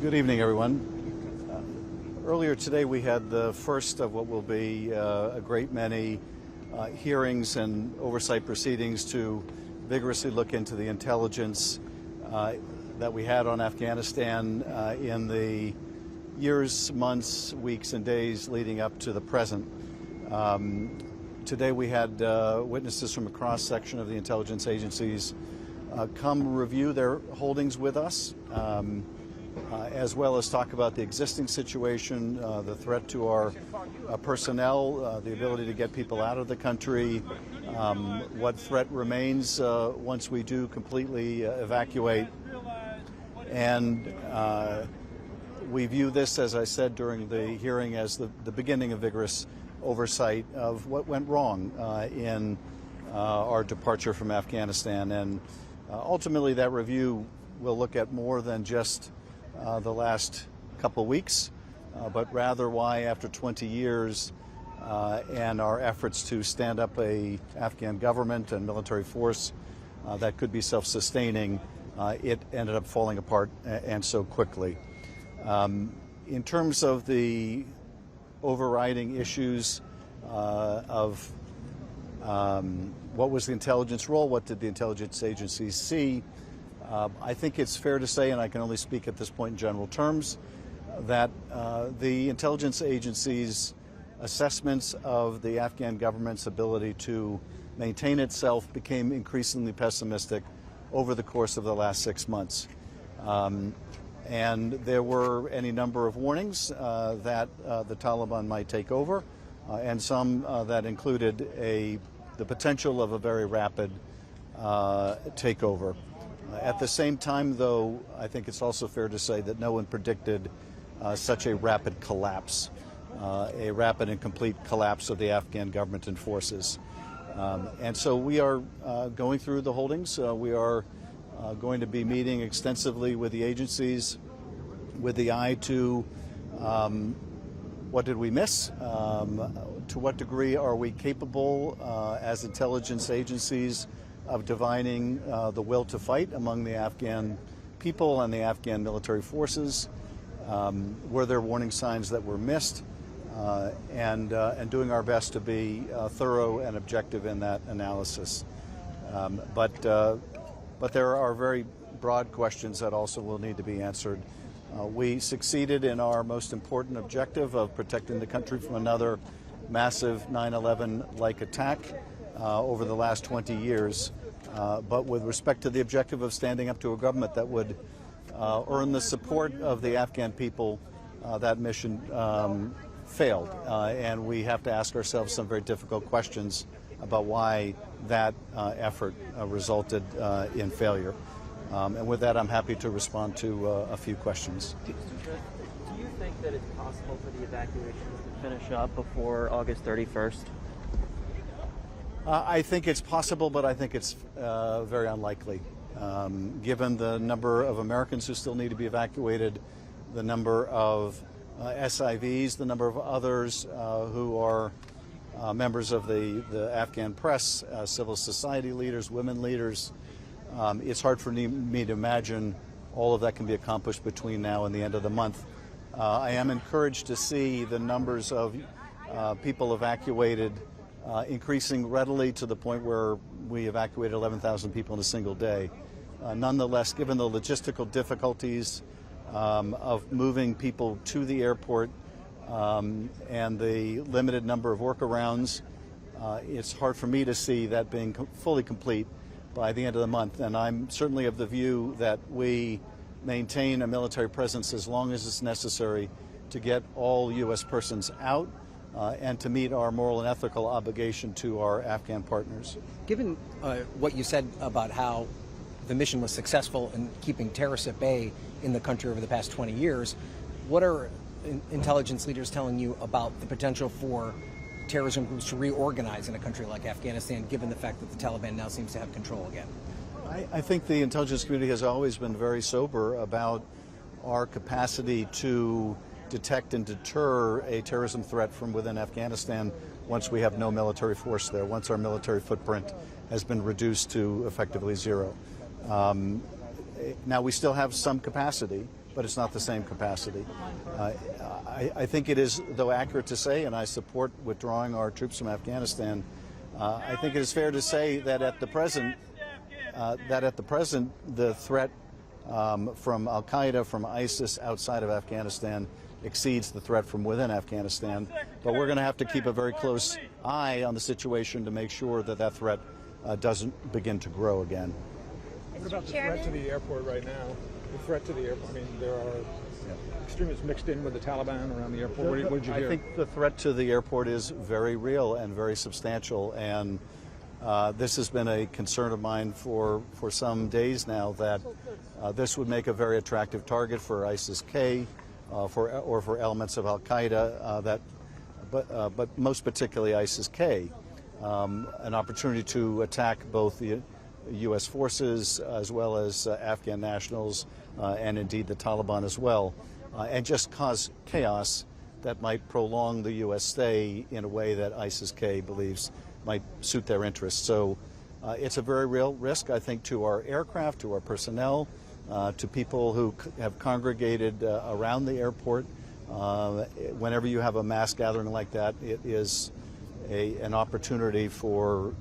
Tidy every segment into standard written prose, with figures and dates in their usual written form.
Good evening, everyone. Earlier today we had the first of what will be a great many hearings and oversight proceedings to vigorously look into the intelligence that we had on Afghanistan in the years, months, weeks, and days leading up to the present. Today we had witnesses from a cross-section of the intelligence agencies come review their holdings with us, as well as talk about the existing situation, the threat to our personnel, the ability to get people out of the country, what threat remains once we do completely evacuate. And we view this, as I said during the hearing, as the beginning of vigorous oversight of what went wrong in our departure from Afghanistan. And ultimately, that review will look at more than just the last couple weeks, but rather why, after 20 years and our efforts to stand up a Afghan government and military force that could be self-sustaining, it ended up falling apart and so quickly. In terms of the overriding issues of what was the intelligence role, what did the intelligence agencies see, I think it's fair to say, and I can only speak at this point in general terms, that the intelligence agencies' assessments of the Afghan government's ability to maintain itself became increasingly pessimistic over the course of the last 6 months. And there were any number of warnings that the Taliban might take over, and some that included the potential of a very rapid takeover. At the same time, though, I think it's also fair to say that no one predicted such a rapid collapse, a rapid and complete collapse of the Afghan government and forces. And so we are going through the holdings. We are going to be meeting extensively with the agencies with the eye to what did we miss, to what degree are we capable as intelligence agencies of divining the will to fight among the Afghan people and the Afghan military forces. Were there warning signs that were missed? And doing our best to be thorough and objective in that analysis. But there are very broad questions that also will need to be answered. We succeeded in our most important objective of protecting the country from another massive 9/11-like attack over the last 20 years. But with respect to the objective of standing up to a government that would earn the support of the Afghan people, that mission failed. And we have to ask ourselves some very difficult questions about why that effort resulted in failure. And with that, I'm happy to respond to a few questions. Do you think that it's possible for the evacuations to finish up before August 31st? I think it's possible, but I think it's very unlikely. Given the number of Americans who still need to be evacuated, the number of SIVs, the number of others who are members of the Afghan press, civil society leaders, women leaders, it's hard for me to imagine all of that can be accomplished between now and the end of the month. I am encouraged to see the numbers of people evacuated increasing readily to the point where we evacuated 11,000 people in a single day. Nonetheless, given the logistical difficulties of moving people to the airport and the limited number of workarounds, it's hard for me to see that being fully complete by the end of the month. And I'm certainly of the view that we maintain a military presence as long as it's necessary to get all U.S. persons out and to meet our moral and ethical obligation to our Afghan partners. Given what you said about how the mission was successful in keeping terrorists at bay in the country over the past 20 years, what are intelligence leaders telling you about the potential for terrorism groups to reorganize in a country like Afghanistan, given the fact that the Taliban now seems to have control again? I think the intelligence community has always been very sober about our capacity to detect and deter a terrorism threat from within Afghanistan once we have no military force there, once our military footprint has been reduced to effectively zero. Now, we still have some capacity but it's not the same capacity. I think it is, though, accurate to say, and I support withdrawing our troops from Afghanistan, I think it is fair to say that at the present, the threat from al-Qaeda, from ISIS outside of Afghanistan exceeds the threat from within Afghanistan. But we're going to have to keep a very close eye on the situation to make sure that that threat doesn't begin to grow again. What about the threat to the airport right now? The threat to the airport, I mean, there are extremists mixed in with the Taliban around the airport. What did you hear? I think the threat to the airport is very real and very substantial, and this has been a concern of mine for some days now, that this would make a very attractive target for ISIS-K or for elements of al-Qaeda, but most particularly ISIS-K, an opportunity to attack both the U.S. forces as well as Afghan nationals and indeed the Taliban as well, and just cause chaos that might prolong the U.S. stay in a way that ISIS-K believes might suit their interests. So it's a very real risk, I think, to our aircraft, to our personnel, to people who have congregated around the airport. Whenever you have a mass gathering like that, it is an opportunity for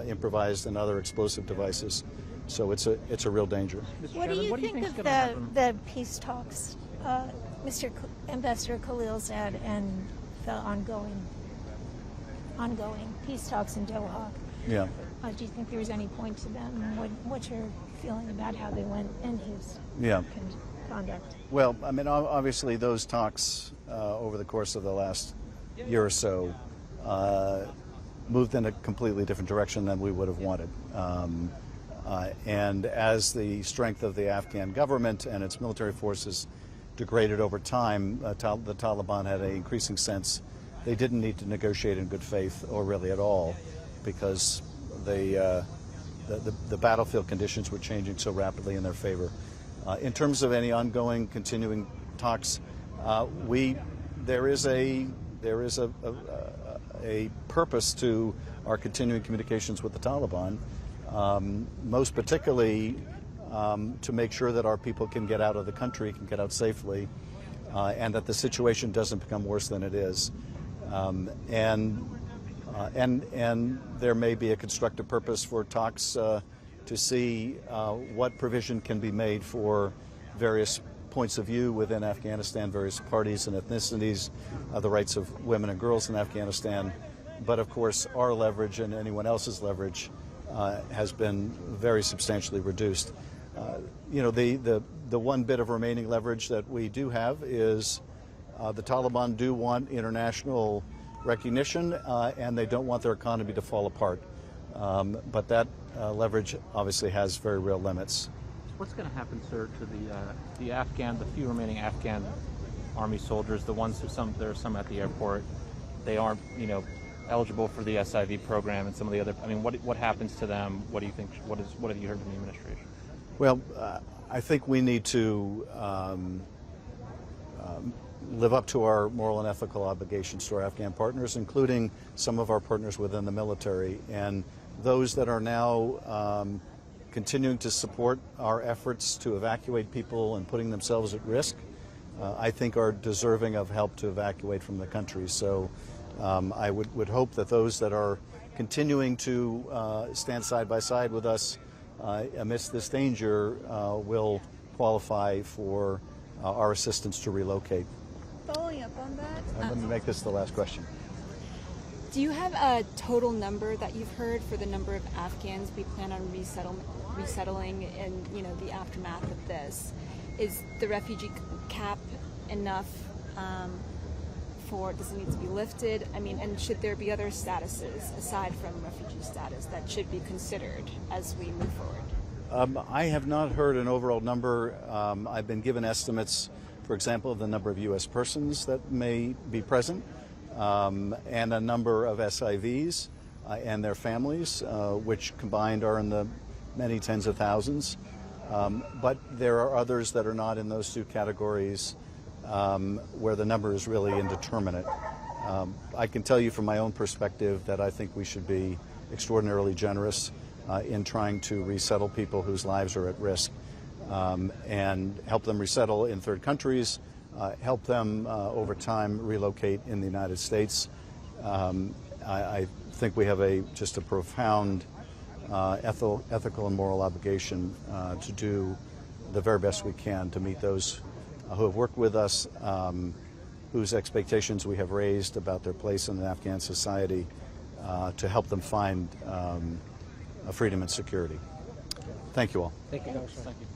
improvised and other explosive devices. So it's a real danger. What do you think of the peace talks, Mr. Ambassador Khalilzad, and the ongoing peace talks in Doha? Yeah. Do you think there was any point to them? What's your feeling about how they went in his conduct? Well, I mean, obviously those talks over the course of the last year or so moved in a completely different direction than we would have wanted. And as the strength of the Afghan government and its military forces degraded over time, the Taliban had an increasing sense they didn't need to negotiate in good faith, or really at all, because the battlefield conditions were changing so rapidly in their favor. In terms of any ongoing, continuing talks, there is a purpose to our continuing communications with the Taliban, most particularly to make sure that our people can get out of the country, can get out safely, and that the situation doesn't become worse than it is. And there may be a constructive purpose for talks to see what provision can be made for various points of view within Afghanistan, various parties and ethnicities, the rights of women and girls in Afghanistan. But of course, our leverage and anyone else's leverage has been very substantially reduced. You know, the one bit of remaining leverage that we do have is the Taliban do want international recognition, and they don't want their economy to fall apart. But that leverage obviously has very real limits. What's going to happen, sir, to the few remaining Afghan Army soldiers, the ones there are some at the airport, they aren't, eligible for the SIV program and some of the other. I mean, what happens to them? What do you think? What have you heard from the administration? Well, I think we need to live up to our moral and ethical obligations to our Afghan partners, including some of our partners within the military, and those that are now continuing to support our efforts to evacuate people and putting themselves at risk, I think are deserving of help to evacuate from the country. So I would hope that those that are continuing to stand side by side with us amidst this danger will qualify for our assistance to relocate. Following up on that, And let me make this the last question. do you have a total number that you've heard for the number of Afghans we plan on resettling in the aftermath of this? Is the refugee cap enough? Does it need to be lifted? I mean, and should there be other statuses aside from refugee status that should be considered as we move forward? I have not heard an overall number. I've been given estimates, for example, of the number of U.S. persons that may be present, and a number of SIVs and their families, which combined are in the many tens of thousands. But there are others that are not in those two categories, where the number is really indeterminate. I can tell you from my own perspective that I think we should be extraordinarily generous in trying to resettle people whose lives are at risk. and help them resettle in third countries, help them over time relocate in the United States. I think we have just a profound ethical and moral obligation to do the very best we can to meet those who have worked with us, whose expectations we have raised about their place in the Afghan society, to help them find freedom and security. Thank you all. Thank you, Congressman. Thank you.